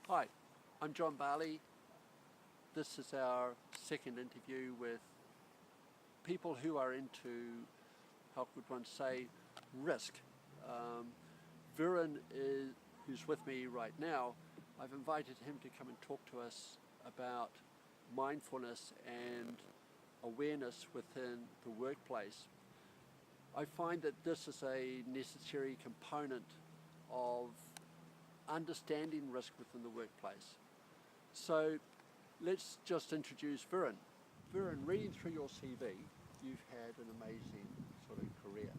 Hi, I'm John Barley. This is our second interview with people who are into, how could one say, risk. Virin who's with me right now, I've invited him to come and talk to us about mindfulness and awareness within the workplace. I find that this is a necessary component of understanding risk within the workplace. So let's just introduce Virin. Virin, reading through your CV, you've had an amazing sort of career.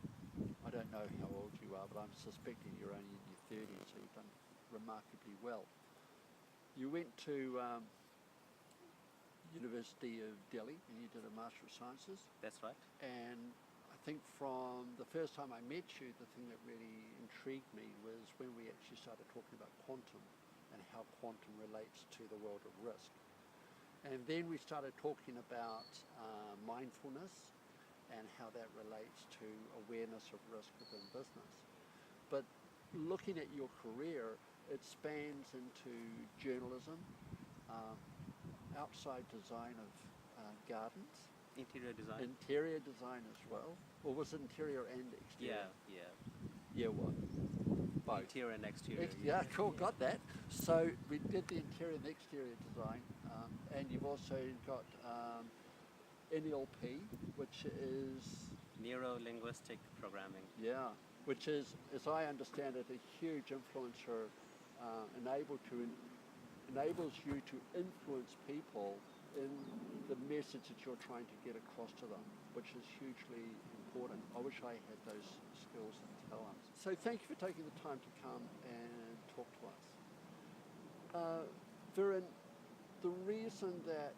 I don't know how old you are, but I'm suspecting you're only in your 30s, so you've done remarkably well. You went to University of Delhi and you did a Master of Sciences. That's right. And I think from the first time I met you, the thing that really intrigued me was when we actually started talking about quantum and how quantum relates to the world of risk. And then we started talking about mindfulness and how that relates to awareness of risk within business. But looking at your career, it spans into journalism, outside design of gardens, Interior design. interior design as well, or was it interior and exterior? Yeah. Yeah, what? Both. Interior and exterior. Yeah, cool, got that. So we did the interior and exterior design, and you've also got NLP, which is, Neuro-linguistic programming. yeah, which is, as I understand it, a huge influencer, enables you to influence people in the message that you're trying to get across to them, which is hugely important. I wish I had those skills and talents. So thank you for taking the time to come and talk to us. Virin, the reason that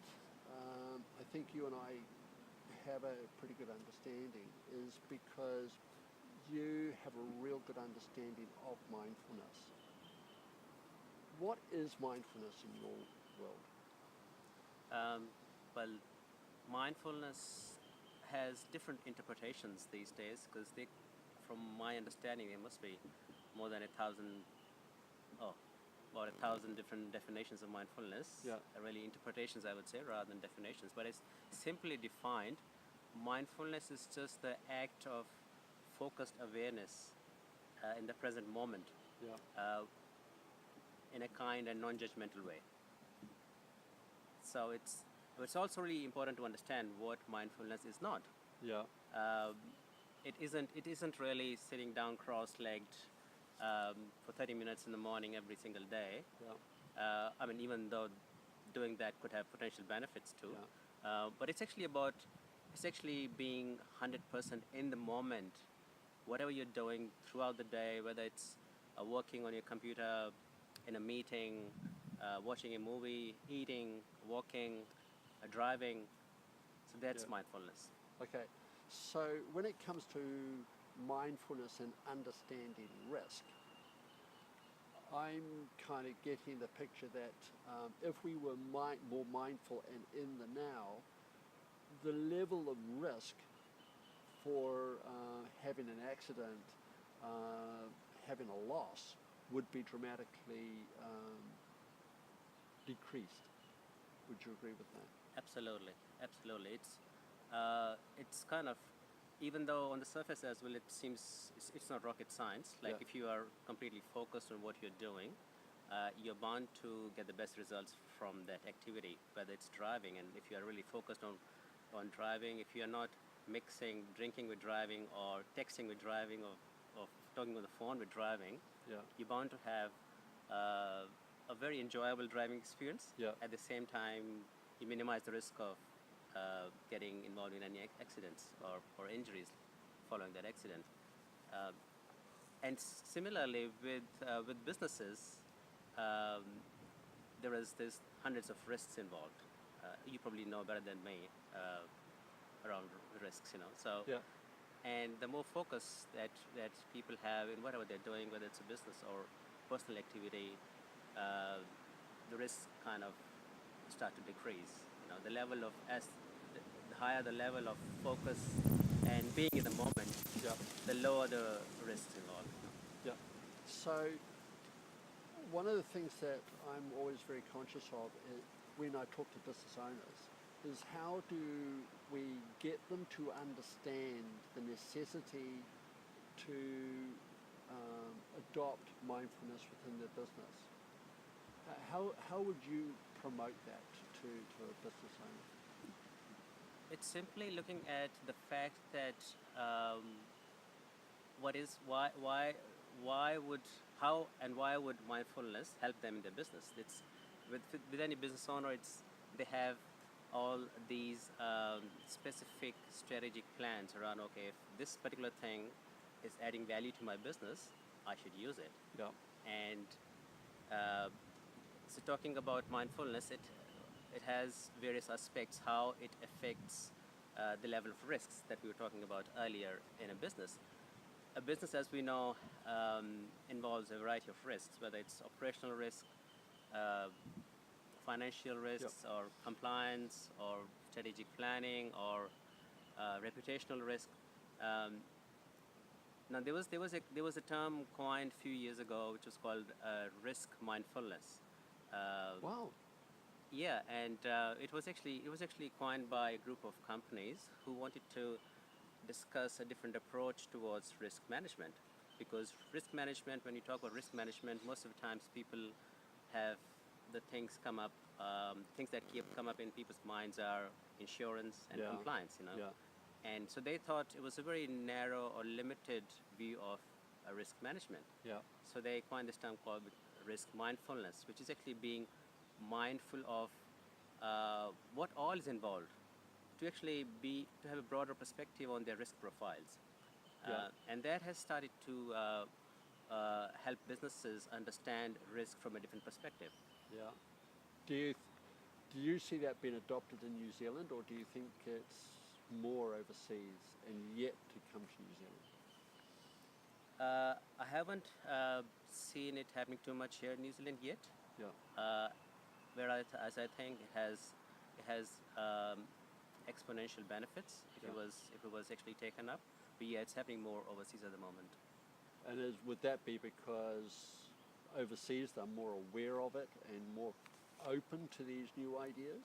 I think you and I have a pretty good understanding is because you have a real good understanding of mindfulness. What is mindfulness in your world? Well, mindfulness has different interpretations these days because from my understanding, there must be more than about 1,000 different definitions of mindfulness. Yeah. Really interpretations, I would say, rather than definitions. But it's simply defined. Mindfulness is just the act of focused awareness in the present moment. Yeah. In a kind and non-judgmental way. So it's also really important to understand what mindfulness is not. Yeah. It isn't really sitting down cross-legged for 30 minutes in the morning every single day. Yeah. I mean, even though doing that could have potential benefits too. Yeah. But it's actually being 100% in the moment, whatever you're doing throughout the day, whether it's working on your computer, in a meeting, watching a movie, eating, walking, driving. So that's Yeah. mindfulness. Okay. So when it comes to mindfulness and understanding risk, I'm kind of getting the picture that if we were more mindful and in the now, the level of risk for having an accident, having a loss, would be dramatically decreased. Would you agree with that? Absolutely. It's kind of, even though on the surface as well, it seems it's not rocket science. Like Yeah. if you are completely focused on what you're doing, you're bound to get the best results from that activity, whether it's driving. And if you are really focused on driving, if you are not mixing drinking with driving or texting with driving or talking on the phone with driving, Yeah. you're bound to have a very enjoyable driving experience. Yeah. At the same time, you minimize the risk of getting involved in any accidents or injuries following that accident. And similarly with businesses, there's hundreds of risks involved. You probably know better than me around risks, So. Yeah. And the more focus that people have in whatever they're doing, whether it's a business or personal activity, the risks kind of start to decrease. The level of the higher the level of focus and being in the moment, Yeah. the lower the risks involved. Yeah. So one of the things that I'm always very conscious of is, when I talk to business owners, is how do we get them to understand the necessity to adopt mindfulness within their business? How would you promote that to a business owner? It's simply looking at the fact that why would mindfulness help them in their business? It's with any business owner, they have all these specific strategic plans around. Okay, if this particular thing is adding value to my business, I should use it. Yeah. And so talking about mindfulness, it has various aspects, how it affects the level of risks that we were talking about earlier in a business. A business, as we know, involves a variety of risks, whether it's operational risk, financial risks, or compliance, or strategic planning, or reputational risk. Now there was a term coined a few years ago which was called risk mindfulness. Wow. Yeah, and it was actually coined by a group of companies who wanted to discuss a different approach towards risk management. Because risk management, when you talk about risk management, most of the times people have the things that come up in people's minds are insurance and compliance, Yeah. And so they thought it was a very narrow or limited view of risk management. Yeah. So they coined this term called risk mindfulness, which is actually being mindful of what all is involved, to have a broader perspective on their risk profiles. And that has started to help businesses understand risk from a different perspective. Yeah. Do you see that being adopted in New Zealand, or do you think it's more overseas and yet to come to New Zealand? I haven't seen it happening too much here in New Zealand yet. Yeah. Whereas I think it has exponential benefits if it was actually taken up. But yeah, it's happening more overseas at the moment. And would that be because overseas they're more aware of it and more open to these new ideas?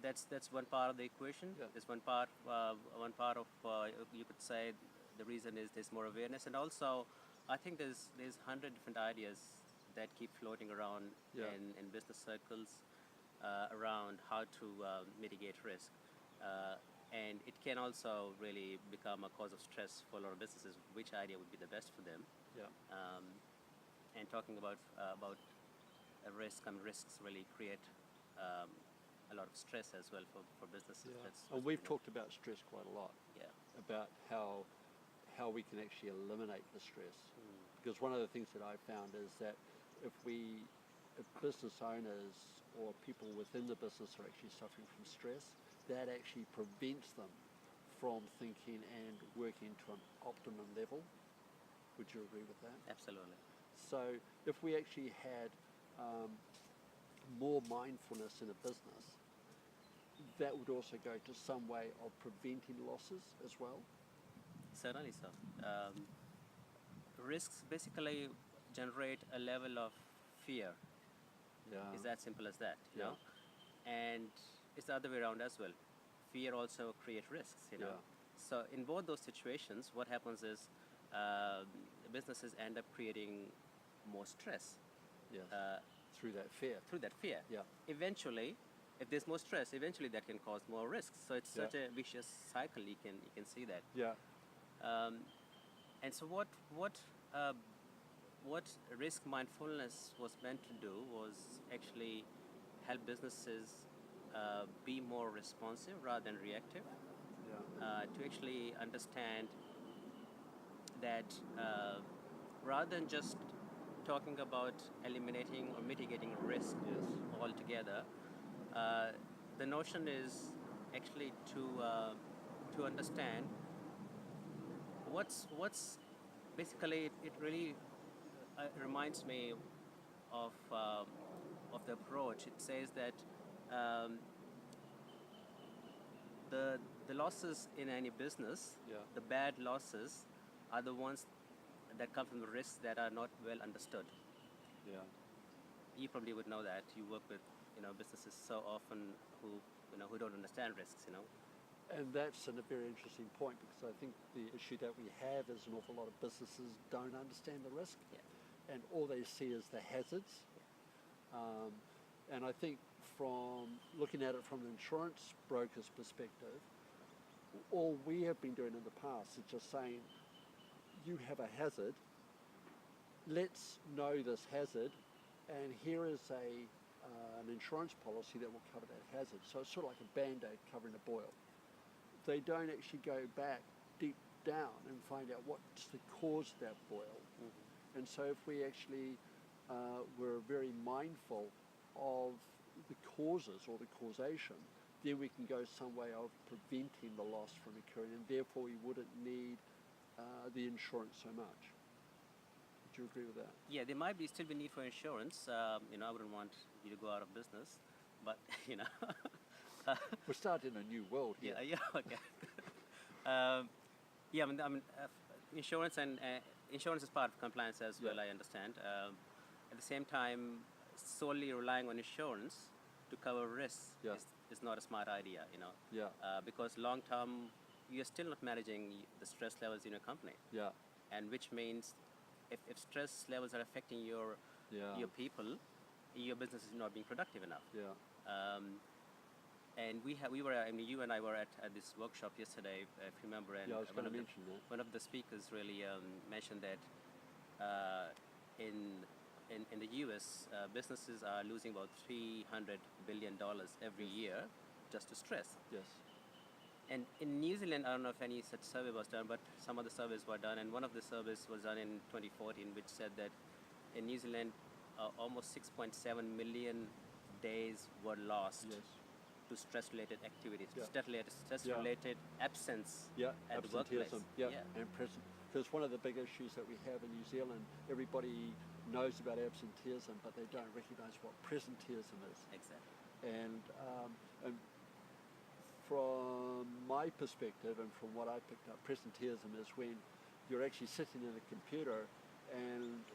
That's one part of the equation. Yeah. There's one part of you could say the reason is there's more awareness, and also I think there's 100 different ideas that keep floating around in business circles around how to mitigate risk, and it can also really become a cause of stress for a lot of businesses. Which idea would be the best for them? Yeah. And talking about risks really create a lot of stress as well for businesses. Yeah. That's And we've talked about stress quite a lot. Yeah. About how we can actually eliminate the stress. Because one of the things that I've found is that if business owners or people within the business are actually suffering from stress, that actually prevents them from thinking and working to an optimum level. Would you agree with that? Absolutely. So if we actually had more mindfulness in a business, that would also go to some way of preventing losses as well? Certainly so. Risks basically generate a level of fear. Yeah. It's that simple as that, you Yeah. know? And it's the other way around as well. Fear also creates risks, you know? Yeah. So in both those situations, what happens is businesses end up creating more stress. Yes. Through that fear. Yeah. Eventually, if there's more stress, eventually that can cause more risks. So it's such a vicious cycle. You can see that. Yeah. And so what risk mindfulness was meant to do was actually help businesses be more responsive rather than reactive. Yeah. To actually understand that rather than just talking about eliminating or mitigating risk altogether, the notion is actually to understand what's basically it really reminds me of the approach. It says that the losses in any business, the bad losses, are the ones that come from the risks that are not well understood. Yeah. You probably would know that. You work with businesses so often who don't understand risks. And that's a very interesting point, because I think the issue that we have is an awful lot of businesses don't understand the risk, Yeah. and all they see is the hazards. And I think from looking at it from an insurance broker's perspective, all we have been doing in the past is just saying, you have a hazard, let's know this hazard, and here is an insurance policy that will cover that hazard. So it's sort of like a Band-Aid covering a boil. They don't actually go back deep down and find out what's the cause of that boil. Mm-hmm. And so if we actually were very mindful of the causes or the causation, then we can go some way of preventing the loss from occurring, and therefore we wouldn't need the insurance so much. Would you agree with that? Yeah, there might still be need for insurance. I wouldn't want you to go out of business, but We're starting a new world here. Yeah, okay. Insurance insurance is part of compliance as well. I understand. At the same time, solely relying on insurance to cover risks is not a smart idea. Because long term, you're still not managing the stress levels in your company. Yeah. And which means, if stress levels are affecting your people, your business is not being productive enough. Yeah. And you and I were at this workshop yesterday, if you remember. And I was going to mention that. One of the speakers really mentioned that in the US, businesses are losing about $300 billion every year just to stress. Yes. And in New Zealand, I don't know if any such survey was done, but some of the surveys were done, and one of the surveys was done in 2014, which said that in New Zealand, almost 6.7 million days were lost to stress-related activities, stress-related absence at the workplace. And present. Because one of the big issues that we have in New Zealand, everybody knows about absenteeism, but they don't recognise what presenteeism is. Exactly. And from my perspective and from what I picked up, presenteeism is when you're actually sitting in a computer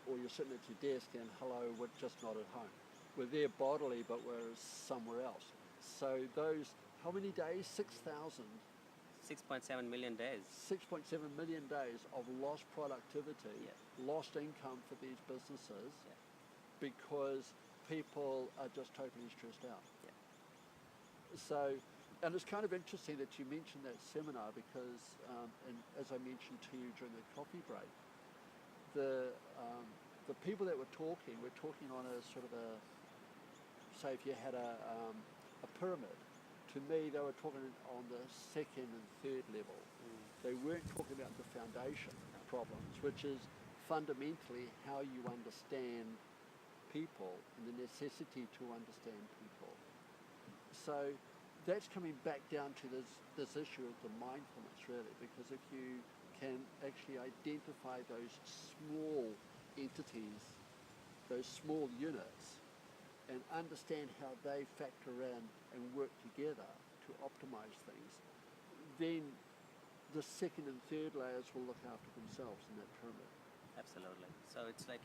or you're sitting at your desk and hello, we're just not at home. We're there bodily, but we're somewhere else. So those, how many days? 6,000? 6.7 million days. 6.7 million days of lost productivity, lost income for these businesses because people are just totally stressed out. So, and it's kind of interesting that you mentioned that seminar because, and as I mentioned to you during the coffee break, the people that were talking on a sort of say if you had a pyramid. To me, they were talking on the second and third level. They weren't talking about the foundation problems, which is fundamentally how you understand people and the necessity to understand people. So that's coming back down to this issue of the mindfulness, really, because if you can actually identify those small entities, those small units, and understand how they factor in and work together to optimize things, then the second and third layers will look after themselves in that pyramid. Absolutely. So it's like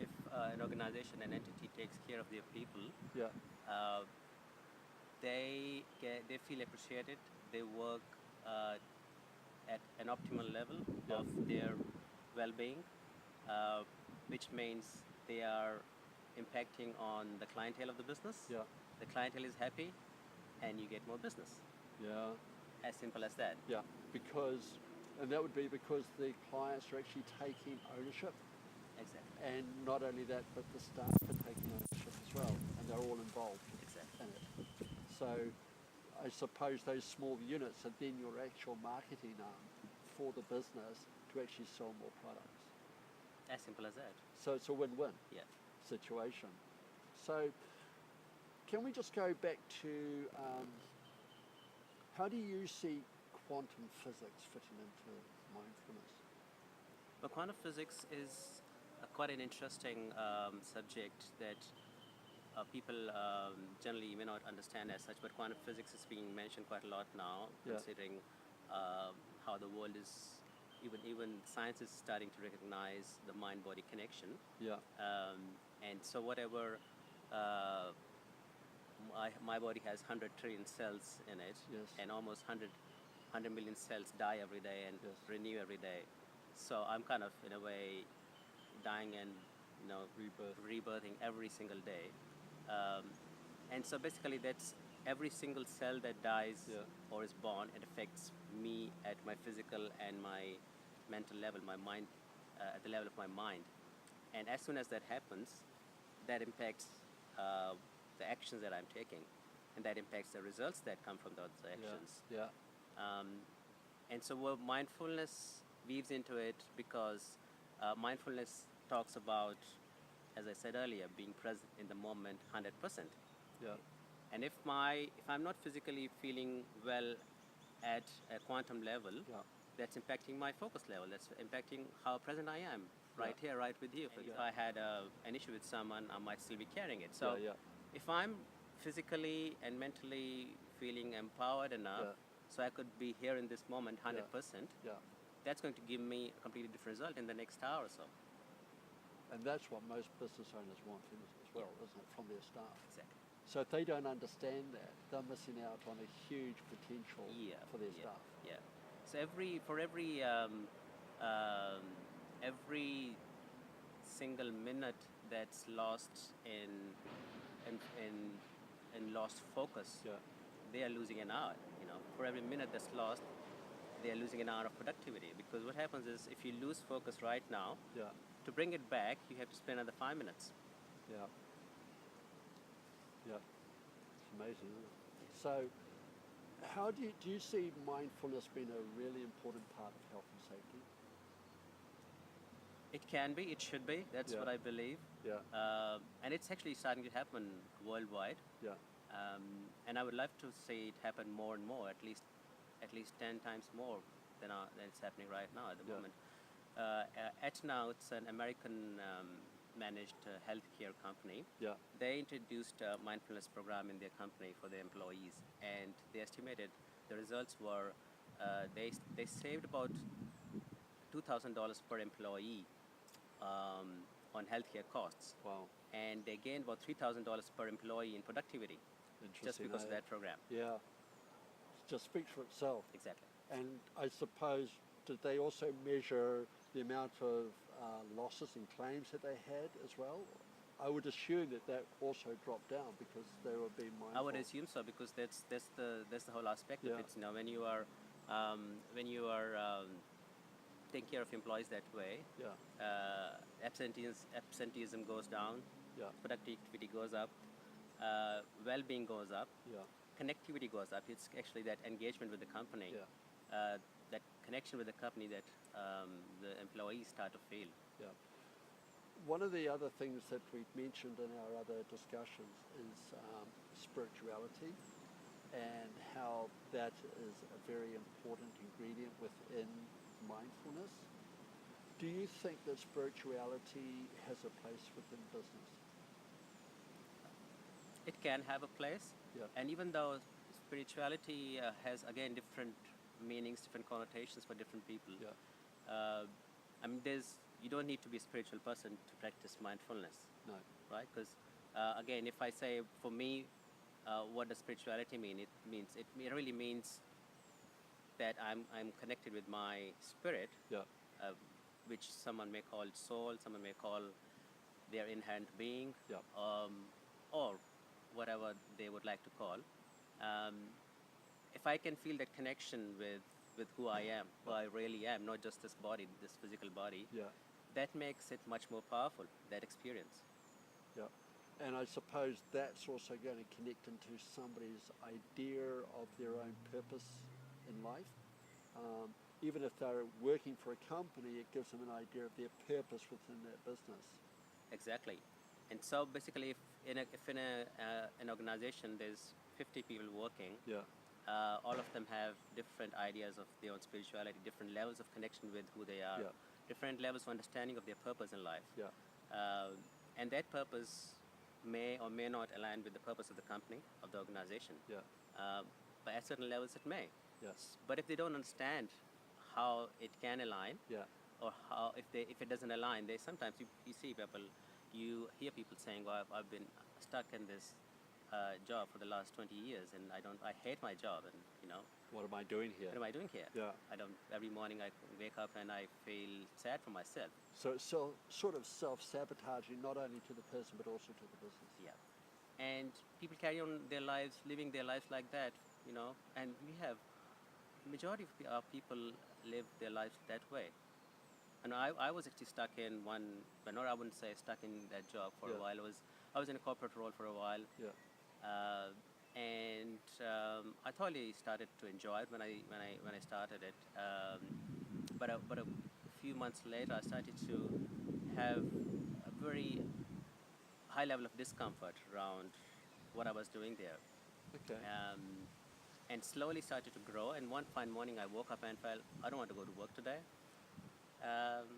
if an organization, an entity takes care of their people, they feel appreciated, they work at an optimal level of their well-being, which means they are impacting on the clientele of the business. The clientele is happy, and you get more business. As simple as that. And that would be because the clients are actually taking ownership. Exactly. And not only that, but the staff are taking ownership as well, and they're all involved in it. So I suppose those small units are then your actual marketing arm for the business to actually sell more products. As simple as that. So it's a win-win situation. So can we just go back to how do you see quantum physics fitting into mindfulness? Well, quantum physics is quite an interesting subject that people generally may not understand as such, but quantum physics is being mentioned quite a lot now, considering how the world is even science is starting to recognize the mind-body connection. Yeah. And so whatever my body has 100 trillion cells in it, Yes. and almost 100 million cells die every day and Yes. renew every day. So I'm kind of, in a way, dying and, rebirthing every single day. And so basically that's every single cell that dies Yeah. or is born, it affects me at my physical and my mental level, my mind, at the level of my mind. And as soon as that happens, that impacts the actions that I'm taking, and that impacts the results that come from those actions. Yeah. And so mindfulness weaves into it because mindfulness talks about, as I said earlier, being present in the moment 100%. Yeah. And if I'm not physically feeling well at a quantum level, Yeah. that's impacting my focus level. That's impacting how present I am right Yeah. here, right with you. If I had an issue with someone, I might still be carrying it. So Yeah. if I'm physically and mentally feeling empowered enough, Yeah. so I could be here in this moment 100%, Yeah. that's going to give me a completely different result in the next hour or so. And that's what most business owners want as well, isn't it, from their staff? Exactly. So if they don't understand that, they're missing out on a huge potential for their staff. Yeah. So every single minute that's lost in lost focus, Yeah. they are losing an hour. For every minute that's lost, they are losing an hour of productivity. Because what happens is, if you lose focus right now, Yeah. to bring it back, you have to spend another 5 minutes. Yeah. Yeah. It's amazing, isn't it? So how do you see mindfulness being a really important part of health and safety? It can be, it should be. That's Yeah. what I believe. Yeah. And it's actually starting to happen worldwide. Yeah. And I would love to see it happen more and more, at least 10 times more than it's happening right now at the Yeah. moment. Aetna, it's an American managed healthcare company. Yeah. They introduced a mindfulness program in their company for their employees, and they estimated the results were they saved about $2,000 per employee on healthcare costs, Wow. and they gained about $3,000 per employee in productivity just Interesting. because of that program. Yeah. It just speaks for itself. Exactly. And I suppose, did they also measure the amount of losses and claims that they had as well? I would assume that also dropped down because they were being mindful. I would assume so, because that's the whole aspect Yeah. of it. When you are taking care of employees that way, Yeah. absenteeism goes down, Yeah. productivity goes up, well-being goes up, Yeah. connectivity goes up. It's actually that engagement with the company, Yeah. that connection with the company that the employees start to feel. Yeah. One of the other things that we've mentioned in our other discussions is spirituality, and how that is a very important ingredient within mindfulness. Do you think that spirituality has a place within business? It can have a place, Yeah. and even though spirituality has, again, different meanings, different connotations for different people. Yeah. You don't need to be a spiritual person to practice mindfulness, No. right? Because again, if I say, for me, what does spirituality mean? It really means that I'm connected with my spirit, Yeah. which someone may call soul, someone may call their inherent being, Yeah. or whatever they would like to call. If I can feel that connection with who I am, who I really am, not just this body, this physical body, Yeah. that makes it much more powerful, that experience. Yeah. And I suppose that's also going to connect into somebody's idea of their own purpose in life. Even if they're working for a company, it gives them an idea of their purpose within that business. Exactly. And so basically, if in an organization there's 50 people working, Yeah. all of them have different ideas of their own spirituality, different levels of connection with who they are, Yeah. different levels of understanding of their purpose in life. Yeah. And that purpose may or may not align with the purpose of the company, of the organization. Yeah. But at certain levels it may. Yes. But if they don't understand how it can align, Yeah. or how if it doesn't align, they sometimes you see people, you hear people saying, "Well, I've been stuck in this job for the last 20 years, and I hate my job, and What am I doing here? what am I doing here? Yeah. I don't. Every morning I wake up and I feel sad for myself." So it's sort of self-sabotaging, not only to the person but also to the business. Yeah, and people carry on their lives, living their lives like that, and we have majority of our people live their lives that way. And I was actually stuck in one, but not I wouldn't say stuck in that job for a Yeah. while. I was in a corporate role for a while, Yeah. and I totally started to enjoy it when I started it. But a few months later, I started to have a very high level of discomfort around what I was doing there, Okay. and slowly started to grow. And one fine morning, I woke up and felt I don't want to go to work today. Um,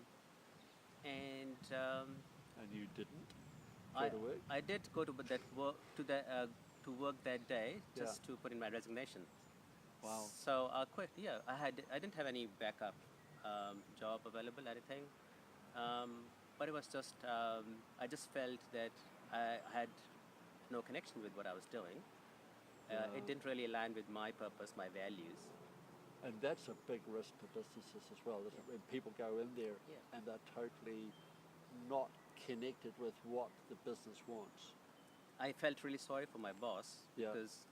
and And you didn't I go to work? I did go to that work to work that day Yeah. just to put in my resignation. Wow. So I quit. Yeah, I didn't have any backup job available, anything. But it was just I just felt that I had no connection with what I was doing. Yeah. It didn't really align with my purpose, my values. And that's a big risk to businesses as well, isn't it? When people go in there Yeah. and they're totally not connected with what the business wants. I felt really sorry for my boss Yeah. because,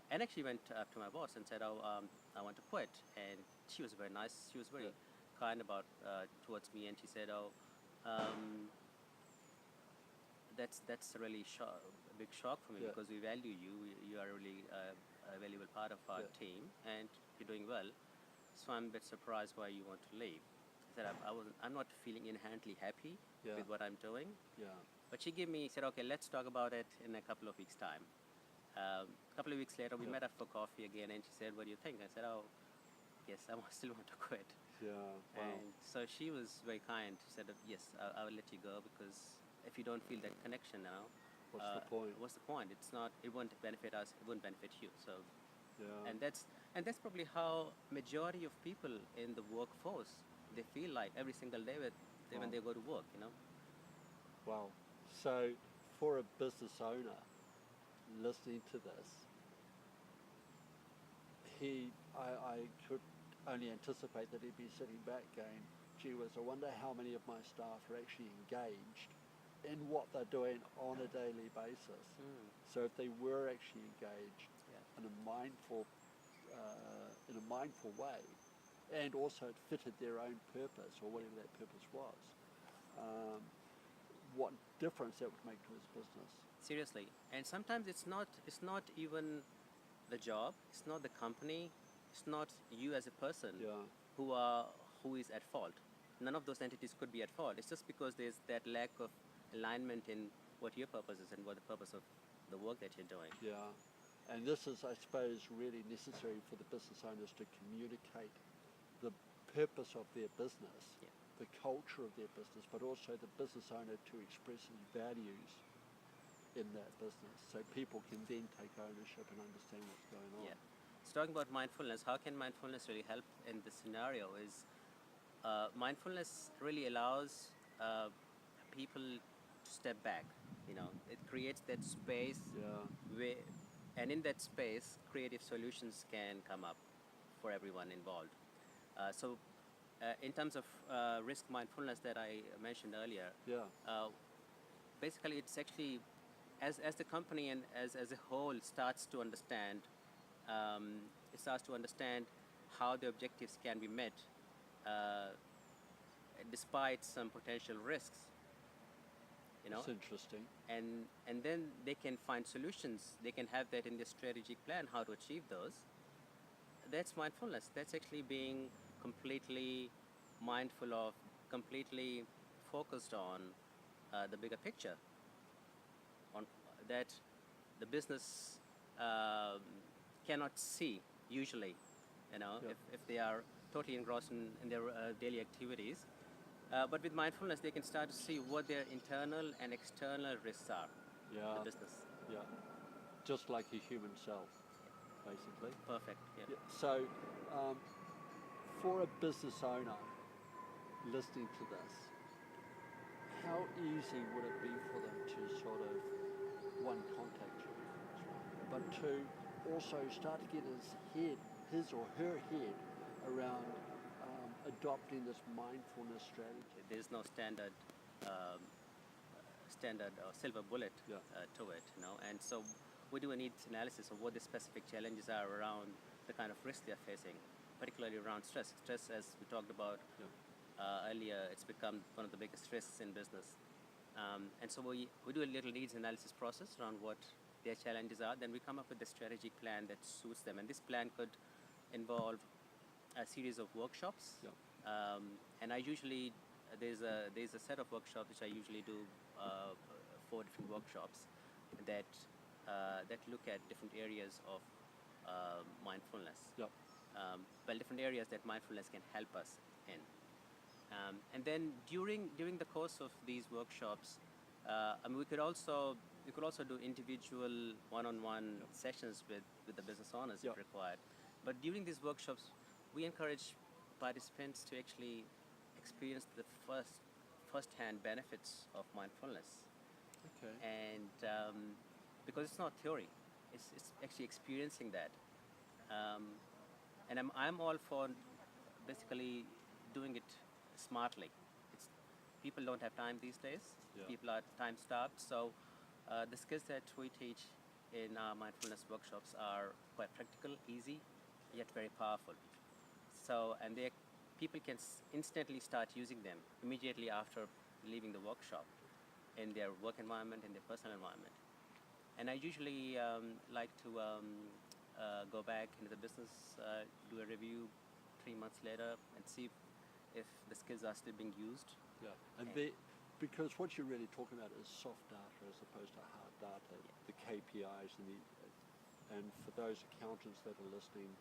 and actually went up to my boss and said, "Oh, I want to quit." And she was very nice. She was very Yeah. kind about towards me, and she said, "Oh, um, that's a really a big shock for me Yeah. because we value you. You are really a valuable part of our Yeah. team, and you're doing well. So I'm a bit surprised why you want to leave." I said, I'm not feeling inherently happy Yeah. with what I'm doing." Yeah. But she said, "Okay, let's talk about it in a couple of weeks' time." A couple of weeks later, we Yeah. met up for coffee again, and she said, "What do you think?" I said, "Oh, yes, still want to quit." Yeah. Wow. And so she was very kind. She said, "Yes, I will let you go because if you don't feel that connection now, What's the point? What's the point? It's not. It won't benefit us. It won't benefit you." So, Yeah. and that's probably how majority of people in the workforce they feel like every single day when Wow. they go to work. Wow. So for a business owner listening to this, I could only anticipate that he'd be sitting back going, "Gee whiz, I wonder how many of my staff are actually engaged in what they're doing on a daily basis." So if they were actually engaged Yeah. in a mindful way, and also it fitted their own purpose or whatever that purpose was, what difference that would make to his business. Seriously, and sometimes it's not even the job, it's not the company, it's not you as a person Yeah. who is at fault. None of those entities could be at fault. It's just because there's that lack of alignment in what your purpose is and what the purpose of the work that you're doing. Yeah. And this is, I suppose, really necessary for the business owners to communicate the purpose of their business, Yeah. the culture of their business, but also the business owner to express his values in that business, so people can then take ownership and understand what's going on. Yeah. So talking about mindfulness, how can mindfulness really help in this scenario is mindfulness really allows people to step back. It creates that space Yeah. where, and in that space, creative solutions can come up for everyone involved. In terms of risk mindfulness that I mentioned earlier, Yeah. basically it's actually as the company and as a whole starts to understand, it starts to understand how the objectives can be met uh, despite some potential risks. It's interesting. And then they can find solutions. They can have that in their strategic plan how to achieve those. That's mindfulness. That's actually being completely mindful of, completely focused on the bigger picture, on that the business cannot see usually, Yeah. if they are totally engrossed in their daily activities. But with mindfulness, they can start to see what their internal and external risks are in Yeah. the business. Yeah. Just like a human cell, basically. Perfect. Yeah. Yeah. So, for a business owner listening to this, how easy would it be for them to sort of, one, contact you, but two, also start to get his or her head around adopting this mindfulness strategy? There's no standard or silver bullet to it, and so we do a needs analysis of what the specific challenges are around the kind of risk they're facing, particularly around stress. Stress, as we talked about earlier, it's become one of the biggest risks in business. And so we do a little needs analysis process around what their challenges are. Then we come up with a strategic plan that suits them. And this plan could involve a series of workshops. And I usually, there's a set of workshops which I usually do, 4 different workshops that look at different areas of mindfulness. Different areas that mindfulness can help us in. And then during the course of these workshops, we could also do individual one-on-one sessions with the business owners if required. But during these workshops, we encourage participants to actually experience the first-hand benefits of mindfulness. Okay. And because it's not theory, it's actually experiencing that. And I'm all for basically doing it smartly. People don't have time these days. People are time starved. So the skills that we teach in our mindfulness workshops are quite practical, easy, yet very powerful. So, and people can instantly start using them immediately after leaving the workshop in their work environment, in their personal environment. And I usually like to go back into the business, do a review 3 months later, and see if the skills are still being used. Because what you're really talking about is soft data as opposed to hard data, the KPIs and for those accountants that are listening,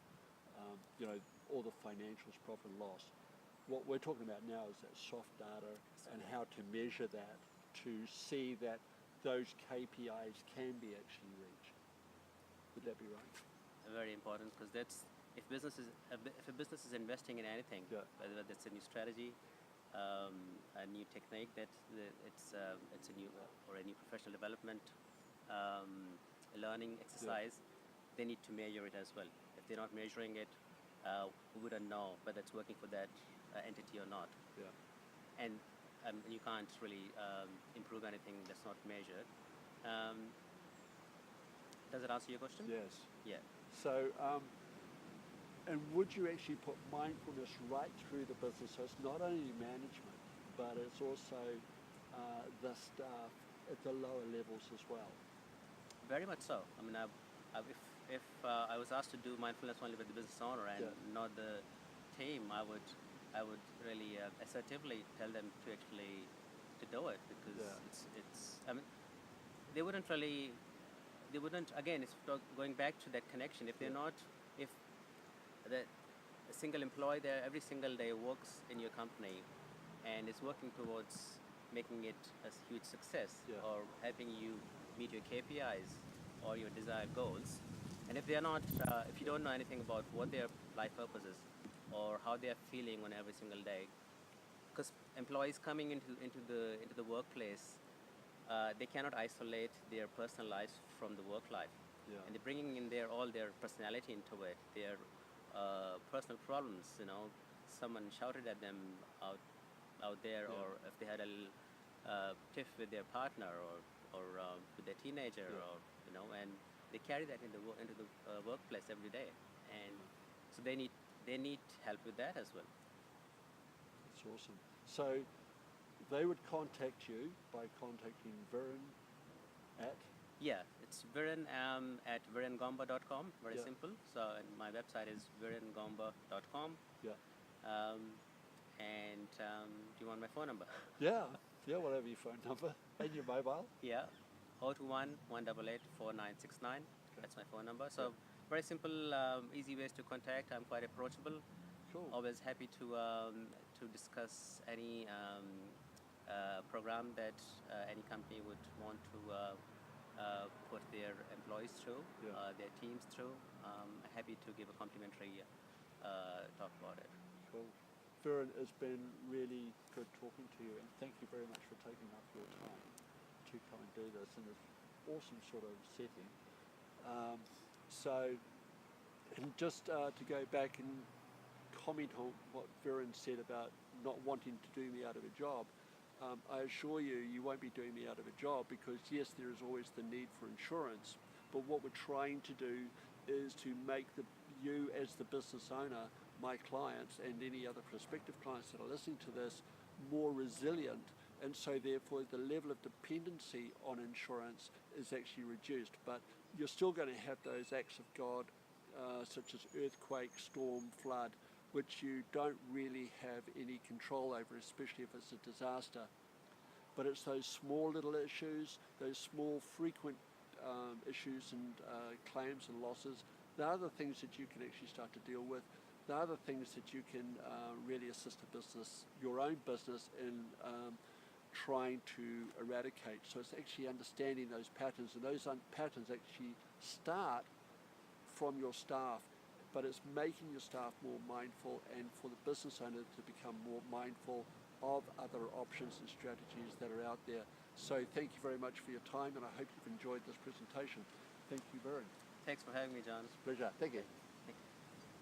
all the financials, profit and loss. What we're talking about now is that soft data and how to measure that to see that those KPIs can be actually reached. Would that be right? Very important, because if a business is investing in anything, whether that's a new strategy, a new technique, it's a new or a new professional development, learning exercise, they need to measure it as well. If they're not measuring it, we wouldn't know whether it's working for that entity or not. And you can't really improve anything that's not measured. Does it answer your question? Yes. Yeah. So, and would you actually put mindfulness right through the business? So it's not only management, but it's also the staff at the lower levels as well. Very much so. I mean, if I was asked to do mindfulness only with the business owner and not the team, I would really assertively tell them to actually to do it, because it's. I mean, they wouldn't. Again, it's going back to that connection. If they're not, if a single employee there every single day works in your company and is working towards making it a huge success or helping you meet your KPIs or your desired goals, and if they're not, if you don't know anything about what their life purpose is or how they are feeling on every single day, because employees coming into the workplace, they cannot isolate their personal lives from the work life, and they're bringing in all their personality into it, their personal problems. Someone shouted at them out there, or if they had a tiff with their partner or with their teenager, or and they carry that into the workplace every day, and so they need help with that as well. That's awesome. So they would contact you by contacting Virin at? Yeah, it's Virin at viringomber.com. Very simple. So, and my website is viringomber.com. And do you want my phone number? Yeah, whatever your phone number. And your mobile? Yeah, 021-188-4969. That's my phone number. So very simple, easy ways to contact. I'm quite approachable. Cool. Always happy to discuss any program that any company would want to put their employees through, their teams through. Happy to give a complimentary talk about it. Cool. Virin, it's been really good talking to you, and thank you very much for taking up your time to come and do this in this awesome sort of setting. So, and just to go back and comment on what Virin said about not wanting to do me out of a job, I assure you, you won't be doing me out of a job, because yes, there is always the need for insurance, but what we're trying to do is to make you as the business owner, my clients and any other prospective clients that are listening to this, more resilient, and so therefore the level of dependency on insurance is actually reduced. But you're still going to have those acts of God, such as earthquake, storm, flood, which you don't really have any control over, especially if it's a disaster. But it's those small little issues, those small frequent issues and claims and losses, they are the things that you can actually start to deal with. They are the things that you can really assist a business, your own business, in trying to eradicate. So it's actually understanding those patterns, and those patterns actually start from your staff, but it's making your staff more mindful, and for the business owner to become more mindful of other options and strategies that are out there. So thank you very much for your time, and I hope you've enjoyed this presentation. Thank you, Virin. Thanks for having me, John. It's a pleasure. Thank you.